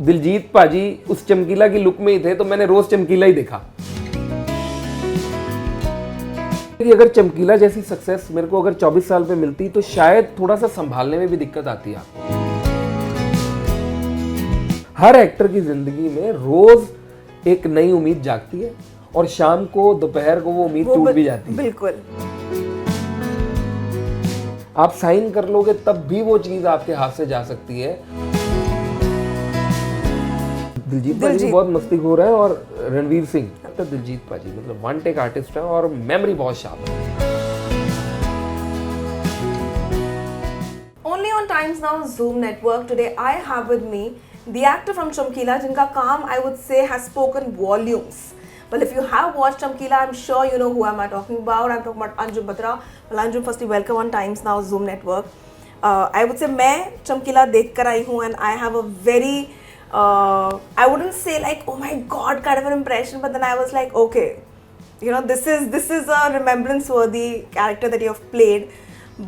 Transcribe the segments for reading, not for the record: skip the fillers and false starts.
दिलजीत पाजी उस चमकीला की लुक में ही थे तो मैंने रोज चमकीला ही देखा। कि अगर चमकीला जैसी सक्सेस मेरे को अगर 24 साल पे मिलती तो शायद थोड़ा सा संभालने में भी दिक्कत आती है आपको। हर एक्टर की जिंदगी में रोज एक नई उम्मीद जागती है और शाम को दोपहर को वो उम्मीद टूट भी जाती है। बिल्कुल। आप साइन कर लोगे तब भी वो चीज आपके हाथ से जा सकती है। दिलजीत पाजी बहुत मस्तीखोर है और रणवीर सिंह तो दिलजीत पाजी मतलब वन टेक आर्टिस्ट है और मेमोरी बहुत शार्प है। Only on Times Now Zoom Network today I have with me the actor from Chamkila जिनका काम I would say has spoken volumes. Well, if you have watched Chamkila, I'm sure you know who am I talking about. I'm talking about Anjum Batra. Well, Anjum, firstly, welcome on Times Now Zoom Network. I would say मैं Chamkila देख कर आई हूँ and I have a very I wouldn't say like oh my god kind of an impression, but then I was like okay, you know this is a remembrance worthy character that you have played.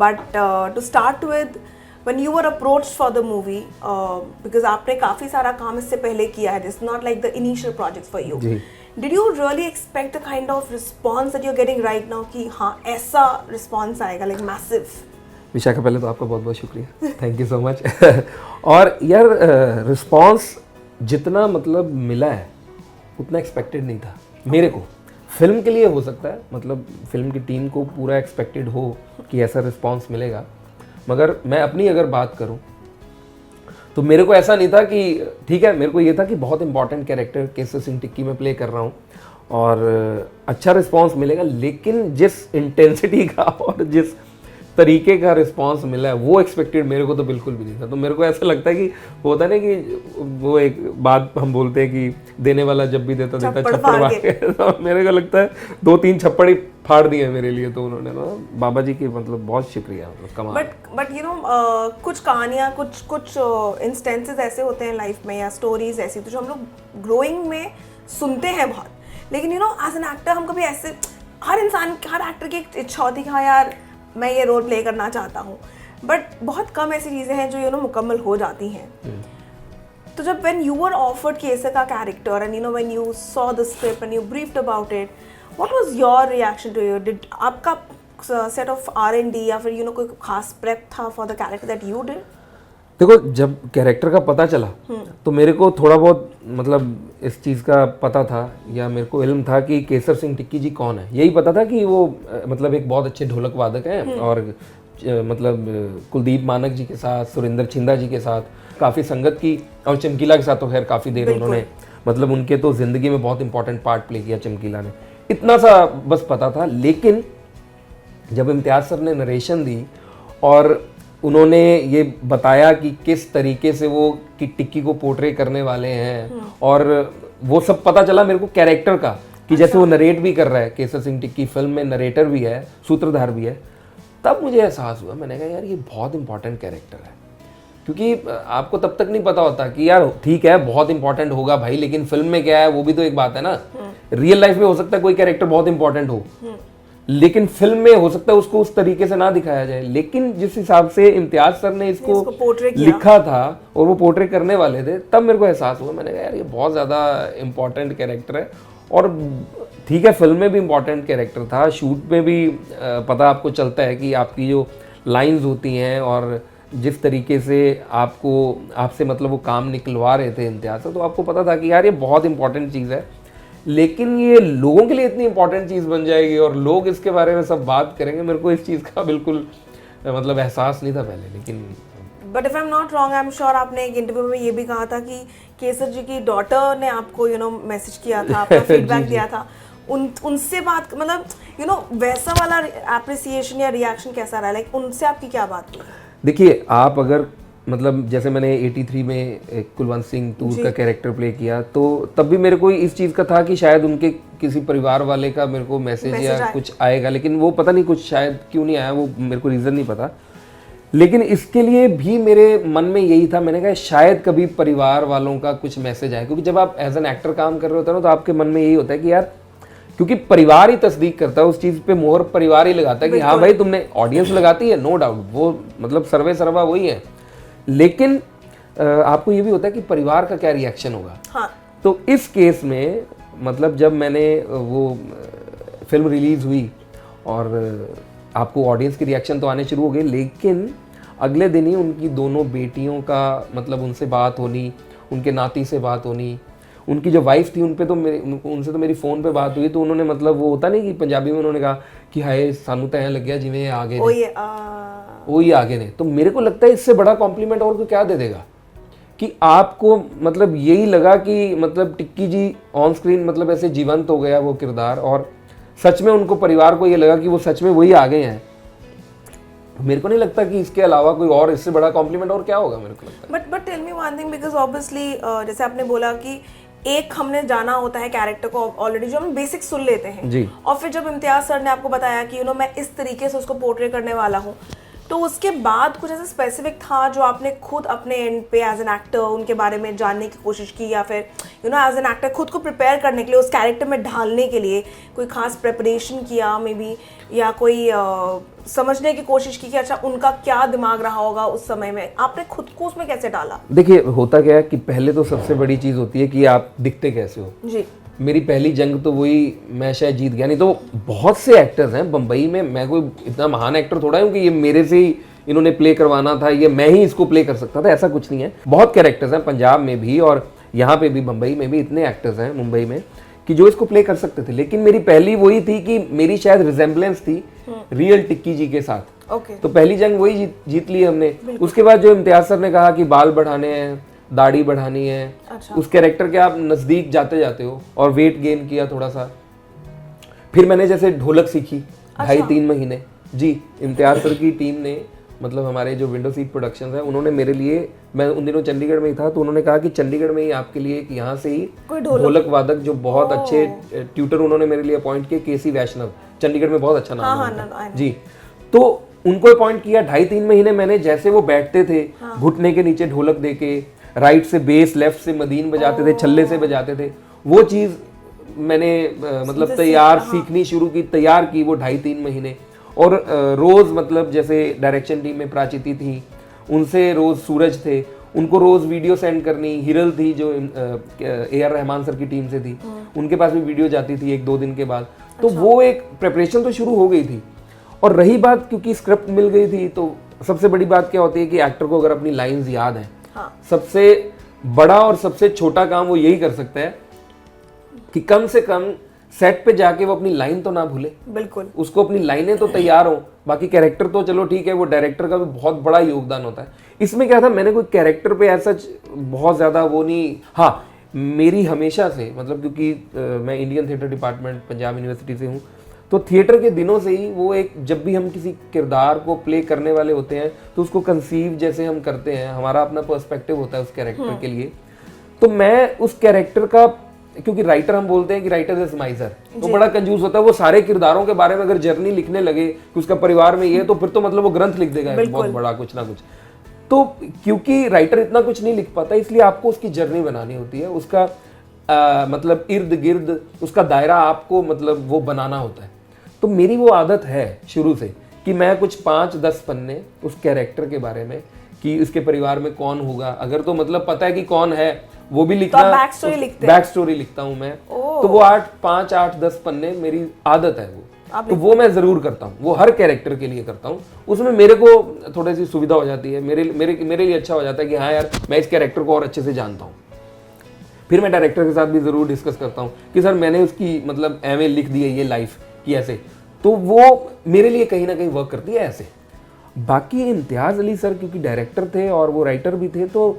But to start with, when you were approached for the movie, because आपने काफी सारा काम इससे पहले किया है, it's not like the initial projects for you. Did you really expect the kind of response that you're getting right now कि हाँ ऐसा response आएगा like massive? विशाखा पहले तो आपका बहुत बहुत शुक्रिया, थैंक यू सो मच। और यार रिस्पॉन्स जितना मतलब मिला है उतना एक्सपेक्टेड नहीं था मेरे को। फिल्म के लिए हो सकता है, मतलब फिल्म की टीम को पूरा एक्सपेक्टेड हो कि ऐसा रिस्पॉन्स मिलेगा, मगर मैं अपनी अगर बात करूं तो मेरे को ऐसा नहीं था कि ठीक है, मेरे को ये था कि बहुत इंपॉर्टेंट कैरेक्टर केसर सिंह टिक्की में प्ले कर रहा हूँ और अच्छा रिस्पॉन्स मिलेगा, लेकिन जिस इंटेंसिटी का और जिस तरीके का रिस्पांस मिला है वो एक्सपेक्टेड मेरे को तो बिल्कुल भी नहीं था। तो मेरे को ऐसा लगता है कि होता है ना कि वो एक बात हम बोलते हैं कि देने वाला जब भी देता छप्पड़ मार के तो मेरे को लगता है 2-3 छप्पड़ ही फाड़ दिए मेरे लिए। तो उन्होंने ना बाबा जी की मतलब बहुत शुक्रिया, मतलब कमाल। बट यू नो कुछ कहानियाँ कुछ इंस्टेंसेस ऐसे होते हैं लाइफ में या स्टोरीज ऐसी तो जो हम लोग ग्रोइंग में सुनते हैं बहुत, लेकिन you know as an actor हम कभी ऐसे हर एक्टर की एक इच्छा होती है कि हाँ यार मैं ये रोल प्ले करना चाहता हूँ, बट बहुत कम ऐसी चीज़ें हैं जो यू नो मुकम्मल हो जाती हैं। तो जब when you were offered Kesar का character and you know when you saw the script and you briefed about it, what was your reaction to it? Did आपका सेट ऑफ R&D या फिर यू नो कोई खास प्रेप था for the character that you did? देखो, जब character का पता चला तो मेरे को थोड़ा बहुत मतलब इस चीज़ का पता था या मेरे को इल्म था कि केसर सिंह टिक्की जी कौन है। यही पता था कि वो मतलब एक बहुत अच्छे ढोलक वादक हैं और मतलब कुलदीप मानक जी के साथ, सुरेंद्र छिंदा जी के साथ काफ़ी संगत की, और चमकीला के साथ तो खैर काफ़ी देर उन्होंने मतलब उनके तो ज़िंदगी में बहुत इंपॉर्टेंट पार्ट प्ले किया चमकीला ने, इतना सा बस पता था। लेकिन जब इम्तियाज़ सर ने नरेशन दी और उन्होंने ये बताया कि किस तरीके से वो कि टिक्की को पोर्ट्रे करने वाले हैं और वो सब पता चला मेरे को कैरेक्टर का कि जैसे वो नरेट भी कर रहा है, केसर सिंह टिक्की फिल्म में नरेटर भी है, सूत्रधार भी है, तब मुझे एहसास हुआ, मैंने कहा यार ये बहुत इंपॉर्टेंट कैरेक्टर है। क्योंकि आपको तब तक नहीं पता होता कि यार ठीक है बहुत इंपॉर्टेंट होगा भाई, लेकिन फिल्म में क्या है वो भी तो एक बात है ना। रियल लाइफ में हो सकता है कोई कैरेक्टर बहुत इंपॉर्टेंट हो, लेकिन फिल्म में हो सकता है उसको उस तरीके से ना दिखाया जाए। लेकिन जिस हिसाब से इम्तियाज सर ने इसको लिखा था और वो पोर्ट्रे करने वाले थे, तब मेरे को एहसास हुआ, मैंने कहा यार ये बहुत ज़्यादा इम्पोर्टेंट कैरेक्टर है। और ठीक है फिल्म में भी इम्पोर्टेंट कैरेक्टर था, शूट में भी पता आपको चलता है कि आपकी जो लाइंस होती हैं और जिस तरीके से आपसे मतलब वो काम निकलवा रहे थे इम्तियाज सर, तो आपको पता था कि यार ये बहुत इंपॉर्टेंट चीज़ है, लेकिन ये लोगों के लिए इतनी इंपॉर्टेंट चीज़ बन जाएगी और लोग इसके बारे में सब बात करेंगे। मेरे को इस चीज़ का बिल्कुल मतलब एहसास नहीं था पहले, लेकिन but if I am not wrong, I am sure आपने एक इंटरव्यू में ये भी कहा था कि केसर जी की डॉटर ने आपको यू नो मैसेज किया था, आपका फीडबैक दिया था, उनसे बात मतलब यू नो वैसा वाला एप्रिसिएशन या रिएक्शन कैसा रहा, लाइक उनसे आपकी क्या बात हुई? देखिए, आप अगर मतलब जैसे मैंने 83 में कुलवंत सिंह तूर का कैरेक्टर प्ले किया, तो तब भी मेरे को इस चीज़ का था कि शायद उनके किसी परिवार वाले का मेरे को मैसेज या कुछ आएगा, लेकिन वो पता नहीं कुछ शायद क्यों नहीं आया, वो मेरे को रीज़न नहीं पता। लेकिन इसके लिए भी मेरे मन में यही था, मैंने कहा शायद कभी परिवार वालों का कुछ मैसेज आए, क्योंकि जब आप एज एन एक्टर काम कर रहे होते हो ना तो आपके मन में यही होता है कि यार, क्योंकि परिवार ही तस्दीक करता है उस चीज़ पे, मोहर परिवार ही लगाता है कि हाँ भाई तुमने, ऑडियंस लगाती है नो डाउट, वो मतलब सर्वे सर्वा वही है, लेकिन आपको ये भी होता है कि परिवार का क्या रिएक्शन होगा। हाँ तो इस केस में मतलब जब मैंने वो फिल्म रिलीज़ हुई और आपको ऑडियंस की रिएक्शन तो आने शुरू हो गए, लेकिन अगले दिन ही उनकी दोनों बेटियों का मतलब उनसे बात होनी, उनके नाती से बात होनी, उनकी जो वाइफ थी उनसे तो मेरी फ़ोन पे बात हुई, तो उन्होंने मतलब वो होता नहीं कि पंजाबी में उन्होंने कहा कि हाय सानू तो ऐं लग गया जिवें ये आगे ने वो ही आगे ने। तो मेरे को लगता है इससे बड़ा कॉम्प्लीमेंट और कोई क्या दे देगा कि आपको मतलब यही लगा कि मतलब टिक्की जी ऑन स्क्रीन मतलब ऐसे जीवंत हो गया वो किरदार, और सच में उनको परिवार को ये लगा कि वो सच में वही आगे हैं। मेरे को नहीं लगता कि इसके अलावा कोई और इससे बड़ा कॉम्प्लीमेंट और क्या होगा मेरे को लगता है। But tell me one thing, because obviously जैसे आपने बोला कि एक हमने जाना होता है कैरेक्टर को ऑलरेडी, जो हम बेसिक सुन लेते हैं जी। और फिर जब इम्तियाज सर ने आपको बताया कि मैं इस तरीके से उसको पोर्ट्रे करने वाला हूँ, तो उसके बाद कुछ ऐसा स्पेसिफिक था जो आपने खुद अपने एंड पे एज एन एक्टर उनके बारे में जानने की कोशिश की, या फिर एज एन एक्टर खुद को प्रिपेयर करने के लिए उस कैरेक्टर में ढालने के लिए कोई खास प्रिपरेशन किया मे बी, या कोई समझने की कोशिश की कि अच्छा उनका क्या दिमाग रहा होगा उस समय में, आपने खुद को उसमें कैसे डाला? देखिए होता क्या है कि पहले तो सबसे बड़ी चीज़ होती है कि आप दिखते कैसे हो। जी। मेरी पहली जंग तो वही, मैं शायद जीत गया, नहीं तो बहुत से एक्टर्स हैं बम्बई में, मैं कोई इतना महान एक्टर थोड़ा हूँ कि ये मेरे से ही इन्होंने प्ले करवाना था, ये मैं ही इसको प्ले कर सकता था, ऐसा कुछ नहीं है। बहुत कैरेक्टर्स हैं पंजाब में भी और यहाँ पे भी, बम्बई में भी इतने एक्टर्स हैं मुंबई में कि जो इसको प्ले कर सकते थे, लेकिन मेरी पहली वही थी कि मेरी शायद रिजेम्बलेंस थी रियल टिक्की जी के साथ। तो पहली जंग वही जीत ली हमने। उसके बाद जो इम्तियाज सर ने कहा कि बाल बढ़ाने हैं, दाढ़ी बढ़ानी है, उस कैरेक्टर के आप नजदीक जाते जाते हो, और वेट गेन किया थोड़ा सा। फिर मैंने जैसे ढोलक सीखी 2.5-3 महीने। जी, इम्तियाज सर की टीम ने मतलब हमारे जो विंडो सीट प्रोडक्शंस है उन्होंने मेरे लिए, मैं उन दिनों चंडीगढ़ में ही था, तो उन्होंने कहा कि चंडीगढ़ में ही आपके लिए यहाँ से ही ढोलक वादक जो बहुत अच्छे ट्यूटर उन्होंने मेरे लिए अपॉइंट किए, केसी वैष्णव, चंडीगढ़ में बहुत अच्छा नाम है जी। तो उनको अपॉइंट किया। 2.5-3 महीने मैंने जैसे वो बैठते थे घुटने के नीचे ढोलक देके, राइट से बेस, लेफ्ट से मदीन बजाते थे, छल्ले से बजाते थे, वो चीज़ मैंने मतलब सीखनी शुरू की, तैयार की वो 2.5-3 महीने। और रोज़ मतलब जैसे डायरेक्शन टीम में प्राचिति थी, उनसे रोज़ सूरज थे, उनको रोज़ वीडियो सेंड करनी। हिरल थी जो AR रहमान सर की टीम से थी, उनके पास भी वीडियो जाती थी 1-2 दिन के बाद। तो वो एक प्रिपरेशन तो शुरू हो गई थी। और रही बात, क्योंकि स्क्रिप्ट मिल गई थी, तो सबसे बड़ी बात क्या होती है कि एक्टर को अगर अपनी लाइंस याद हैं, सबसे बड़ा और सबसे छोटा काम वो यही कर सकता है कि कम से कम सेट पे जाके वो अपनी लाइन तो ना भूले। बिल्कुल, उसको अपनी लाइनें तो तैयार हो, बाकी कैरेक्टर तो चलो ठीक है, वो डायरेक्टर का भी बहुत बड़ा योगदान होता है। इसमें क्या था, मैंने कोई कैरेक्टर पे ऐसा बहुत ज़्यादा वो नहीं, हाँ मेरी हमेशा से मतलब क्योंकि मैं Indian theatre department Punjab university से हूँ, तो थिएटर के दिनों से ही वो एक, जब भी हम किसी किरदार को प्ले करने वाले होते हैं तो उसको कंसीव जैसे हम करते हैं, हमारा अपना पर्सपेक्टिव होता है उस कैरेक्टर के लिए। तो मैं उस कैरेक्टर का, क्योंकि राइटर हम बोलते हैं कि राइटर इज माइजर, तो बड़ा कंजूस होता है। वो सारे किरदारों के बारे में अगर जर्नी लिखने लगे कि उसका परिवार में ये है, तो फिर तो मतलब वो ग्रंथ लिख देगा बहुत बड़ा कुछ ना कुछ। तो क्योंकि राइटर इतना कुछ नहीं लिख पाता, इसलिए आपको उसकी जर्नी बनानी होती है, उसका मतलब इर्द गिर्द उसका दायरा आपको मतलब वो बनाना होता है। तो मेरी वो आदत है शुरू से कि मैं कुछ 5-10 पन्ने उस कैरेक्टर के बारे में, कि इसके परिवार में कौन होगा, अगर तो मतलब पता है कि कौन है वो भी लिखना, तो बैक स्टोरी लिखता हूँ मैं। तो वो 5-8-10 पन्ने मेरी आदत है वो, तो वो मैं जरूर करता हूँ, वो हर कैरेक्टर के लिए करता हूँ। उसमें मेरे को थोड़ी सी सुविधा हो जाती है, मेरे लिए अच्छा हो जाता है कि हाँ यार मैं इस कैरेक्टर को और अच्छे से जानता हूँ। फिर मैं डायरेक्टर के साथ भी जरूर डिस्कस करता हूँ कि सर मैंने उसकी मतलब एवं लिख दी है ये लाइफ की ऐसे, तो वो मेरे लिए कहीं ना कहीं वर्क करती है ऐसे। बाकी इम्तियाज अली सर क्योंकि डायरेक्टर थे और वो राइटर भी थे, तो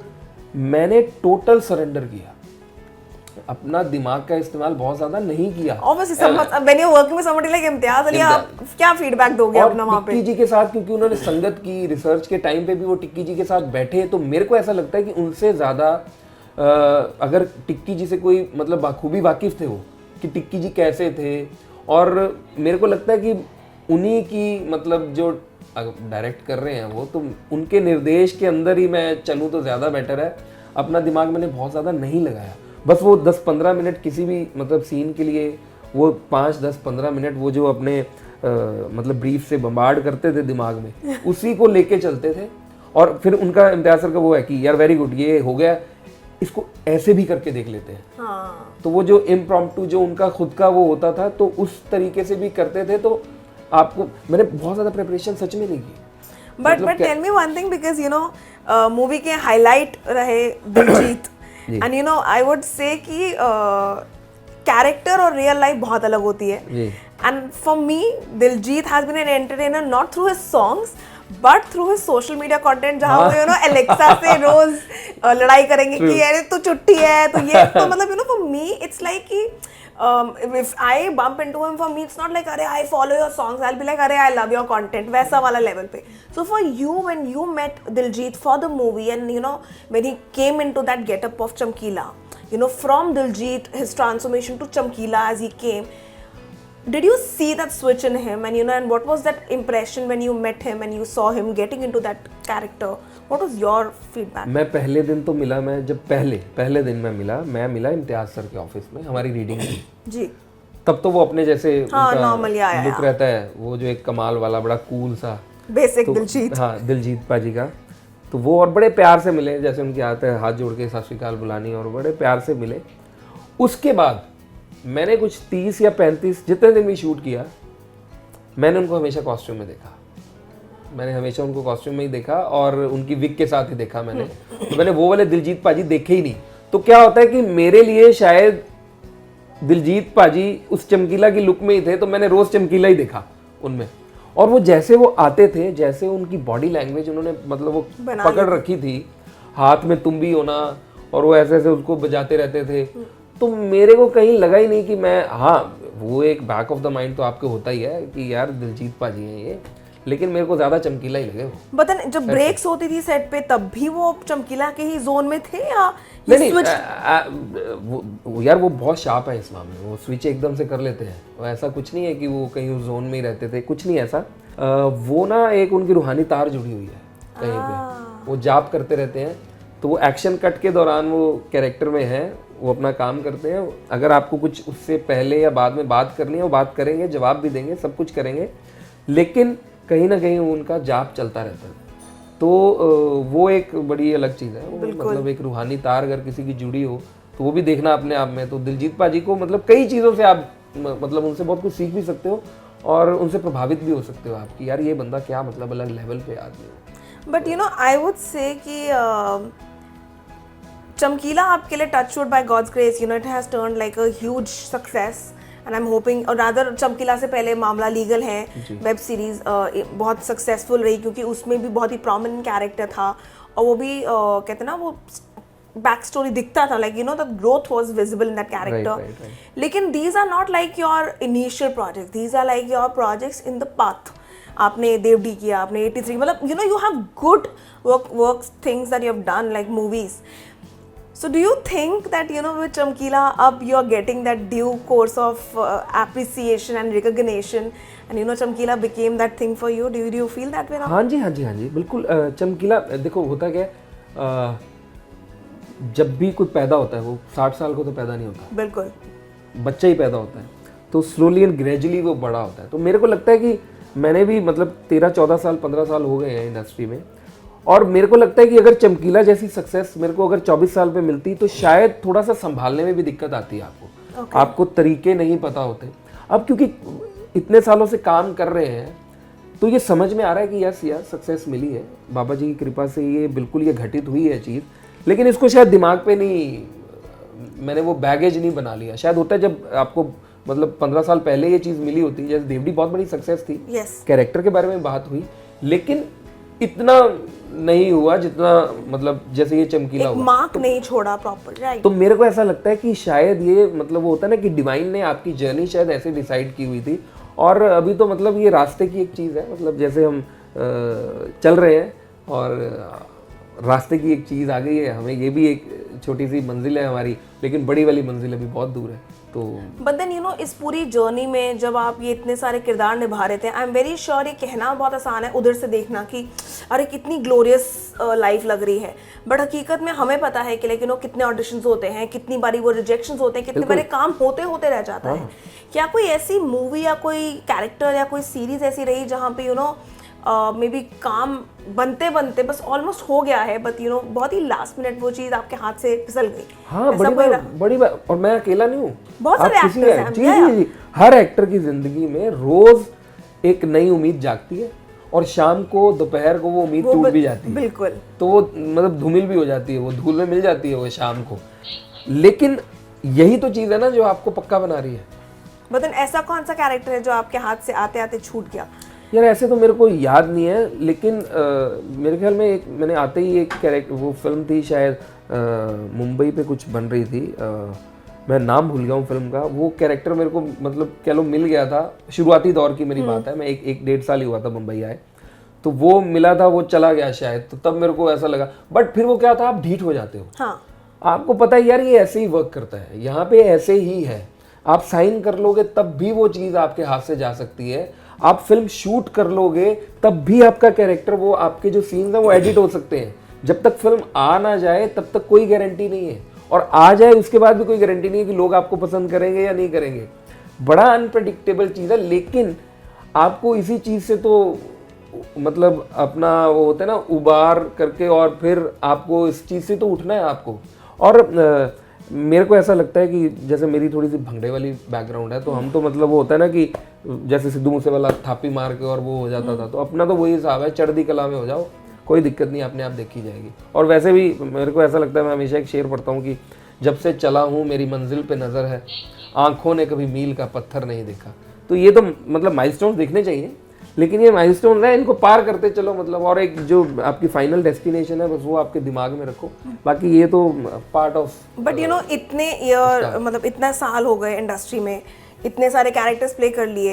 मैंने टोटल सरेंडर किया, अपना दिमाग का इस्तेमाल बहुत ज्यादा नहीं किया। When you're working with somebody like Imtiaz Ali, आप क्या फीडबैक दोगे अपना वहाँ पे? टिक्की जी के साथ, क्योंकि उन्होंने संगत की, रिसर्च के टाइम पे भी वो टिक्की जी के साथ बैठे, तो मेरे को ऐसा लगता है कि उनसे ज्यादा अगर टिक्की जी से कोई मतलब बाखूबी वाकिफ थे वो कि टिक्की जी कैसे थे, और मेरे को लगता है कि उन्हीं की मतलब जो डायरेक्ट कर रहे हैं वो, तो उनके निर्देश के अंदर ही मैं चलूँ तो ज़्यादा बेटर है। अपना दिमाग मैंने बहुत ज़्यादा नहीं लगाया, बस वो 10-15 मिनट किसी भी मतलब सीन के लिए, वो 5-10-15 मिनट वो जो अपने मतलब ब्रीफ से बम्बार्ड करते थे दिमाग में, उसी को लेके चलते थे। और फिर उनका इम्तियाज सर का वो है कि यार वेरी गुड, ये हो गया, इसको ऐसे भी करके देख लेते हैं। हाँ। तो वो जो इम्प्रॉम्प्टू जो उनका खुद का वो होता था, तो उस तरीके से भी करते थे। तो आपको मैंने बहुत ज़्यादा प्रिपरेशन सच में नहीं की। But tell me one thing, because you know movie के हाईलाइट रहे Diljit, and you know I would say कि कैरेक्टर और रियल लाइफ बहुत अलग होती है। And for me Diljit has been an entertainer not through his songs but through his social media content, जहाँ वो यू नो एलेक्सा से रोज लड़ाई करेंगे कि अरे तू चुट्टी है तो ये, तो मतलब you know for me it's like कि if I bump into him, for me it's not like अरे I follow your songs, I'll be like अरे I love your content, वैसा वाला लेवल पे. So for you, when you met Diljit for the movie and you know when he came into that getup of Chamkila, you know from Diljit his transformation to Chamkila as he came, did you see that switch in him, and you know, and what was that impression when you met him and you saw him getting into that character? What was your feedback? मैं पहले दिन तो मिला, मैं जब पहले दिन मैं मिला इम्तियाज सर के ऑफिस में, हमारी रीडिंग थी जी. तब तो वो अपने जैसे नॉर्मली आया लुक रहता है, वो जो एक कमाल वाला बड़ा कूल सा बेसिक तो, दिलजीत. हाँ दिलजीत पाजी का, तो वो और बड़े प्यार से मिले, जैसे उनकी आदत है हाथ जोड़ के सत श्री अकाल बुलानी, और बड़े प्यार से मिले. उसके बाद मैंने कुछ 30 या 35 जितने दिन भी शूट किया, मैंने उनको हमेशा कॉस्ट्यूम में देखा. मैंने हमेशा उनको कॉस्ट्यूम में ही देखा और उनकी विग के साथ ही देखा मैंने. तो मैंने वो वाले दिलजीत पाजी देखे ही नहीं. तो क्या होता है कि मेरे लिए शायद दिलजीत पाजी उस चमकीला की लुक में ही थे, तो मैंने रोज चमकीला ही देखा उनमें. और वो जैसे वो आते थे, जैसे उनकी बॉडी लैंग्वेज उन्होंने मतलब वो पकड़ रखी थी, हाथ में तुम भी होना, और वो ऐसे ऐसे उसको बजाते रहते थे. तो मेरे को कहीं लगा ही नहीं कि मैं, हाँ वो एक बैक ऑफ द माइंड तो आपके होता ही है कि यार दिलजीत पाजी हैं ये, लेकिन मेरे को ज्यादा चमकीला ही लगे वो. बट जब ब्रेक्स होती थी सेट पे तब भी वो चमकीला के ही जोन में थे या नहीं? वो यार वो बहुत शार्प है इस मामले में, वो स्विच एकदम से कर लेते हैं. वो ऐसा कुछ नहीं है कि वो कहीं उस जोन में ही रहते थे, कुछ नहीं ऐसा. वो ना एक उनकी रूहानी तार जुड़ी हुई है कहीं पे, वो जाप करते रहते हैं. तो वो एक्शन कट के दौरान वो कैरेक्टर में है, वो अपना काम करते हैं. अगर आपको कुछ उससे पहले या बाद में बात करनी है, वो बात करेंगे, जवाब भी देंगे, सब कुछ करेंगे, लेकिन कहीं ना कहीं उनका जाप चलता रहता है. तो वो एक बड़ी अलग चीज़ है. वो मतलब एक रूहानी तार अगर किसी की जुड़ी हो तो वो भी देखना अपने आप में. तो दिलजीत पाजी को मतलब कई चीज़ों से आप मतलब उनसे बहुत कुछ सीख भी सकते हो और उनसे प्रभावित भी हो सकते हो आप कि यार ये बंदा क्या मतलब अलग लेवल पे आदमी हो. But you know I would say कि चमकीला आपके लिए touchwood by God's grace, you know it has turned like a huge success, and I am hoping, और रादर चमकीला से पहले मामला लीगल है वेब सीरीज बहुत सक्सेसफुल रही, क्योंकि उसमें भी बहुत ही प्रोमिनेंट कैरेक्टर था, और वो भी कहते ना वो बैक स्टोरी दिखता था, like you know the growth was visible in that character. लेकिन these are not like your initial projects, these are like your projects in the path. आपने देवडी किया, आपने 83, मतलब you know you have good work things that you have done like movies. So do you think that you know with Chamkila up you are getting that due course of appreciation and recognition, and you know Chamkila became that thing for you? Do you feel that way now? हाँ जी बिल्कुल. चमकीला देखो होता क्या है, जब भी कोई पैदा होता है वो 60 साल को तो पैदा नहीं होता, बिल्कुल बच्चा ही पैदा होता है. तो स्लोली एंड ग्रेजुअली वो बड़ा होता है. तो मेरे को लगता है कि मैंने भी मतलब 13-14 साल 15 साल हो गए हैं इंडस्ट्री में, और मेरे को लगता है कि अगर चमकीला जैसी सक्सेस मेरे को अगर 24 साल पे मिलती तो शायद थोड़ा सा संभालने में भी दिक्कत आती है आपको. आपको तरीके नहीं पता होते. अब क्योंकि इतने सालों से काम कर रहे हैं तो ये समझ में आ रहा है कि यस यार सक्सेस मिली है, बाबा जी की कृपा से ये बिल्कुल ये घटित हुई है चीज़, लेकिन इसको शायद दिमाग पे नहीं, मैंने वो बैगेज नहीं बना लिया. शायद होता है जब आपको मतलब 15 साल पहले ये चीज़ मिली होती, जैसे देवडी बहुत बड़ी सक्सेस थी, कैरेक्टर के बारे में बात हुई, लेकिन इतना नहीं हुआ जितना मतलब जैसे ये चमकीला हुआ, मार्क नहीं छोड़ा प्रॉपर, राइट. तो मेरे को ऐसा लगता है कि शायद ये मतलब वो होता है ना कि डिवाइन ने आपकी जर्नी शायद ऐसे डिसाइड की हुई थी. और अभी तो मतलब ये रास्ते की एक चीज़ है, मतलब जैसे हम चल रहे हैं और रास्ते की एक चीज़ आ गई है, हमें ये भी एक छोटी सी मंजिल है हमारी, लेकिन बड़ी वाली मंजिल अभी बहुत दूर है. तो बट देन यू नो इस पूरी जर्नी में जब आप ये इतने सारे किरदार निभा रहे थे, आई एम वेरी श्योर ये कहना बहुत आसान है उधर से देखना कि अरे कितनी ग्लोरियस लाइफ लग रही है, बट हकीकत में हमें पता है कि लाइक यू नो कितने ऑडिशंस होते हैं, कितनी बारी वो रिजेक्शंस होते हैं, कितने बारी काम होते होते रह जाता है. क्या कोई ऐसी मूवी या कोई कैरेक्टर या कोई सीरीज ऐसी रही जहाँ पे यू नो मे बी काम बनते बनते बस ऑलमोस्ट हो गया है, बट यू नो बहुत ही लास्ट मिनट वो चीज़ आपके हाथ से फिसल गई? हाँ, बड़ी बात। और मैं अकेला नहीं हूँ, बहुत सारे आप किसी actors हैं, जी जी जी, हर एक्टर की जिंदगी में रोज एक नई उम्मीद जागती है और शाम को दोपहर को वो उम्मीद टूट भी जाती है। बिल्कुल। तो वो मतलब धूमिल भी हो जाती है, वो धूल में मिल जाती है वो शाम को। लेकिन यही तो चीज़ है ना जो आपको पक्का बना रही है। बतन ऐसा कौन सा कैरेक्टर है जो आपके हाथ से आते आते छूट गया? यार ऐसे तो मेरे को याद नहीं है, लेकिन मेरे ख्याल में एक मैंने आते ही एक कैरेक्टर, वो फिल्म थी शायद मुंबई पे कुछ बन रही थी, मैं नाम भूल गया हूँ फिल्म का। वो कैरेक्टर मेरे को मतलब कह लो मिल गया था, शुरुआती दौर की मेरी बात है, मैं एक डेढ़ साल ही हुआ था मुंबई आए, तो वो मिला था, वो चला गया शायद, तो तब मेरे को ऐसा लगा। बट फिर वो क्या था, आप ढीठ हो जाते हो। हाँ। आपको पता है यार ये ऐसे ही वर्क करता है, यहाँ पे ऐसे ही है, आप साइन कर लोगे तब भी वो चीज़ आपके हाथ से जा सकती है, आप फिल्म शूट कर लोगे तब भी आपका कैरेक्टर, वो आपके जो सीन्स हैं वो एडिट हो सकते हैं। जब तक फिल्म आ ना जाए तब तक कोई गारंटी नहीं है, और आ जाए उसके बाद भी कोई गारंटी नहीं है कि लोग आपको पसंद करेंगे या नहीं करेंगे। बड़ा अनप्रेडिक्टेबल चीज़ है, लेकिन आपको इसी चीज़ से तो मतलब अपना वो होता है ना उबार करके, और फिर आपको इस चीज़ से तो उठना है आपको। और मेरे को ऐसा लगता है कि जैसे मेरी थोड़ी सी भंगड़े वाली बैकग्राउंड है, तो हम तो मतलब वो होता है ना कि जैसे सिद्धू मूसेवाला थापी मार के और वो हो जाता था, तो अपना तो वही हिसाब है, चढ़ दी कला में हो जाओ, कोई दिक्कत नहीं, अपने आप देखी जाएगी। और वैसे भी मेरे को ऐसा लगता है, मैं हमेशा एक शेर पढ़ता हूँ कि जब से चला हूँ मेरी मंजिल पे नज़र है, आँखों ने कभी मील का पत्थर नहीं देखा। तो ये तो मतलब माइलस्टोन्स देखने चाहिए, लेकिन ये माइलस्टोन है, इनको पार करते चलो मतलब, और एक जो आपकी फाइनल डेस्टिनेशन है बस वो आपके दिमाग में रखो, बाकी ये तो part of. But you no इतने ईयर मतलब इतना साल हो गए इंडस्ट्री में, इतने सारे कैरेक्टर्स प्ले कर लिए,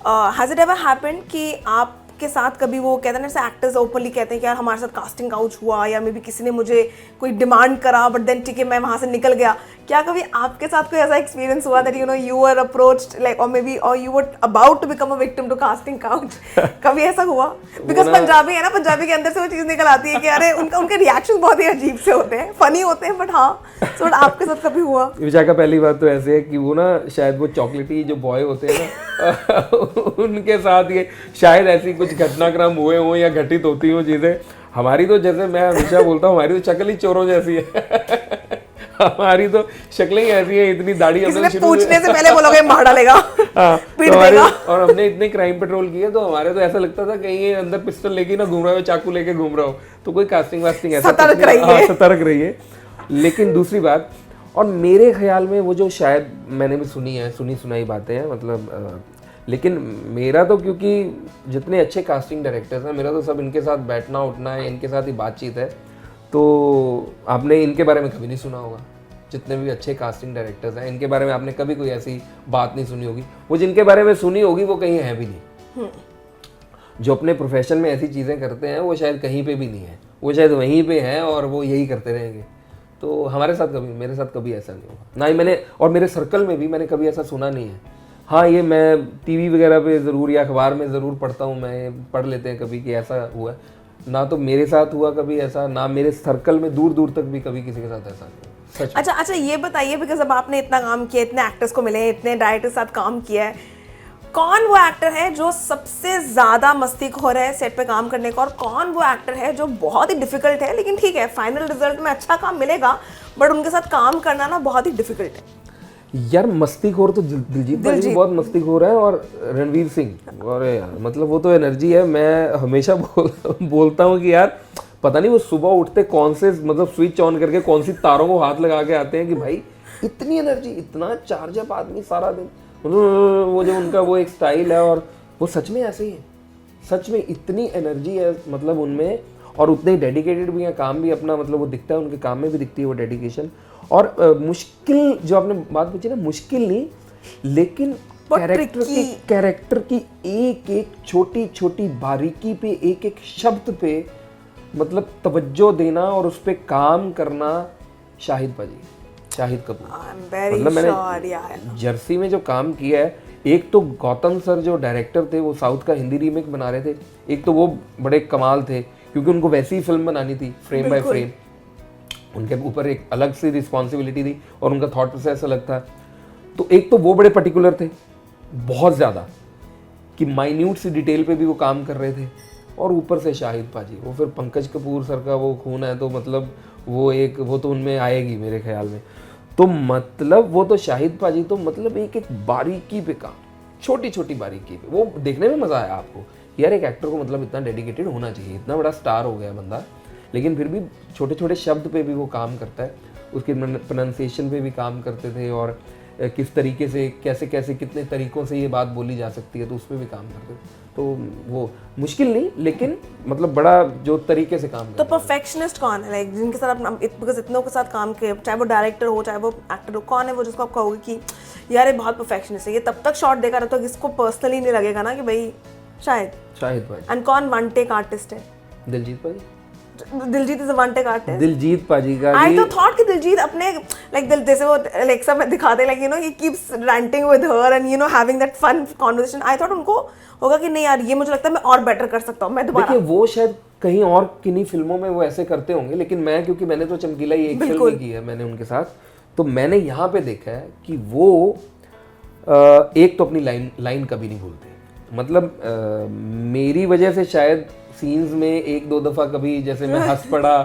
हैज इट एवर हैपेंड कि आपके साथ कभी वो कहते हैं ना, जैसे एक्टर्स ओपनली कहते हैं कि यार हमारे साथ कास्टिंग काउच हुआ, या मे बी किसी ने मुझे कोई डिमांड करा बट देन ठीक है मैं वहाँ से निकल गया, क्या कभी आपके साथ कोई ऐसा एक्सपीरियंस हुआ that you know you were approached like और मे बी और you were about to become a victim to casting couch? कभी ऐसा हुआ? बिकॉज पंजाबी है ना, पंजाबी के अंदर से वो चीज़ निकल आती है कि अरे उनके रिएक्शन बहुत ही अजीब से होते हैं, फनी होते हैं, बट हाँ सो आपके साथ कभी हुआ? विशाखा, पहली बात तो ऐसे है कि वो ना शायद वो चॉकलेटी जो बॉय होते हैं ना उनके साथ ये शायद ऐसी कुछ घटनाक्रम हुए हों या घटित होती हों चीज़ें। हमारी तो जैसे मैं हमेशा बोलता हूँ, हमारी तो शक्ल ही चोरों जैसी है हमारी तो शक्लें ही ऐसी है, इतनी दाढ़ी हमने पूछने से पहले बोलोगे मार डालेगा। हाँ, तो और हमने इतने क्राइम पेट्रोल किए तो हमारे तो ऐसा लगता था कहीं ये अंदर पिस्टल लेके ना घूम रहा हो, चाकू लेके घूम रहा हो, तो कोई कास्टिंग वास्टिंग ऐसा सतर्क रहिए। लेकिन दूसरी बात, और मेरे ख्याल में वो जो शायद मैंने भी सुनी सुनाई बातें हैं मतलब, लेकिन मेरा तो क्योंकि जितने अच्छे कास्टिंग डायरेक्टर्स हैं, मेरा तो सब इनके साथ बैठना उठना है, इनके साथ ही बातचीत है, तो आपने इनके बारे में कभी नहीं सुना होगा। जितने भी अच्छे कास्टिंग डायरेक्टर्स हैं इनके बारे में आपने कभी कोई ऐसी बात नहीं सुनी होगी, वो जिनके बारे में सुनी होगी वो कहीं है भी नहीं। जो अपने प्रोफेशन में ऐसी चीज़ें करते हैं वो शायद कहीं पे भी नहीं है, वो शायद वहीं पे हैं और वो यही करते रहेंगे। तो हमारे साथ कभी, मेरे साथ कभी ऐसा नहीं होगा, ना ही मैंने, और मेरे सर्कल में भी मैंने कभी ऐसा सुना नहीं है। हाँ, ये मैं टीवी वगैरह पे ज़रूर या अखबार में ज़रूर पढ़ता हूँ, मैं पढ़ लेते हैं कभी कि ऐसा हुआ, ना तो मेरे साथ हुआ कभी ऐसा, ना मेरे सर्कल में दूर दूर तक भी कभी किसी के साथ ऐसा नहीं। अच्छा, ये बताइए, बिकॉज अब आपने इतना काम किया, इतने एक्टर्स को मिले, इतने डायरेक्टर के साथ काम किया है, कौन वो एक्टर है जो सबसे ज़्यादा मस्तीखोर है सेट पे काम करने का, और कौन वो एक्टर है जो बहुत ही डिफिकल्ट है, लेकिन ठीक है फाइनल रिजल्ट में अच्छा काम मिलेगा, बट उनके साथ काम करना ना बहुत ही डिफिकल्ट है? यार मस्तीखोर तो दिलजीत भाई भी बहुत मस्तीखोर है, और रणवीर सिंह, और यार मतलब वो तो एनर्जी है। मैं हमेशा बोलता हूँ कि यार पता नहीं वो सुबह उठते कौन से मतलब स्विच ऑन करके कौन सी तारों को हाथ लगा के आते हैं कि भाई इतनी एनर्जी, इतना चार्ज अप आदमी सारा दिन, वो जो उनका वो एक स्टाइल है, और वो सच में ऐसे ही है, सच में इतनी एनर्जी है मतलब उनमें, और उतने डेडिकेटेड भी हैं, काम भी अपना मतलब वो दिखता है, उनके काम में भी दिखती है वो डेडिकेशन। और मुश्किल जो आपने बात पूछी ना, मुश्किल नहीं, लेकिन कैरेक्टर की एक एक छोटी छोटी बारीकी पे, एक एक शब्द पे मतलब तवज्जो देना और उस पे काम करना, शाहिद कपूर। मतलब मैंने जर्सी में जो काम किया है, एक तो गौतम सर जो डायरेक्टर थे वो साउथ का हिंदी रीमेक बना रहे थे, एक तो वो बड़े कमाल थे क्योंकि उनको वैसी ही फिल्म बनानी थी, फ्रेम बाय फ्रेम, उनके ऊपर एक अलग सी रिस्पॉन्सिबिलिटी थी और उनका थॉट प्रोसेस अलग था। तो एक तो वो बड़े पर्टिकुलर थे बहुत ज़्यादा कि माइन्यूट सी डिटेल पे भी वो काम कर रहे थे, और ऊपर से शाहिद पाजी, वो फिर पंकज कपूर सर का वो खून है तो मतलब वो तो उनमें आएगी मेरे ख्याल में। तो मतलब वो तो शाहिद पाजी तो मतलब एक एक बारीकी पे काम, छोटी छोटी बारीकी पे, वो देखने में मज़ा आया आपको यार। एक एक्टर को मतलब इतना डेडिकेटेड होना चाहिए, इतना बड़ा स्टार हो गया बंदा, लेकिन फिर भी छोटे छोटे शब्द पे भी वो काम करता है, उसके प्रोनाउंसिएशन पे भी काम करते थे, और किस तरीके से कैसे कैसे कितने तरीक़ों से ये बात बोली जा सकती है तो उस पर भी काम करते थे। तो वो मुश्किल नहीं, लेकिन मतलब बड़ा जो तरीके से काम तो परफेक्शनिस्ट कौन है, लाइक जिनके साथ आप बिकॉज इतनों के साथ काम किए, चाहे वो डायरेक्टर हो चाहे वो एक्टर हो, कौन है वो जिसको आप कहोगे कि यार ये बहुत परफेक्शनिस्ट है, ये तब तक शॉट देगा रहता है इसको पर्सनली नहीं लगेगा ना कि भाई शाहिद भाई। एंड कौन वन टेक आर्टिस्ट है? दिलजीत भाई। Diljit is a one take artist. Diljit पाजी का आई तो थॉट कि दिलजीत अपने लाइक जैसे वो अलेक्सा में दिखाते like you know he keeps ranting with her and you know having that fun conversation, I thought उनको होगा कि नहीं यार ये मुझे लगता है मैं और बेटर कर सकता हूँ, मैं दोबारा। देखिए वो शायद कहीं और किन्हीं फिल्मों में वो ऐसे करते होंगे, लेकिन मैं क्योंकि मैंने तो चमकीला ही एक फिल्म ही की है मैंने उनके साथ, तो मैंने यहाँ पे देखा है कि वो एक तो अपनी लाइन कभी नहीं भूलते। मतलब मेरी वजह से शायद सीन्स में एक दो दफ़ा कभी जैसे मैं हंस पड़ा,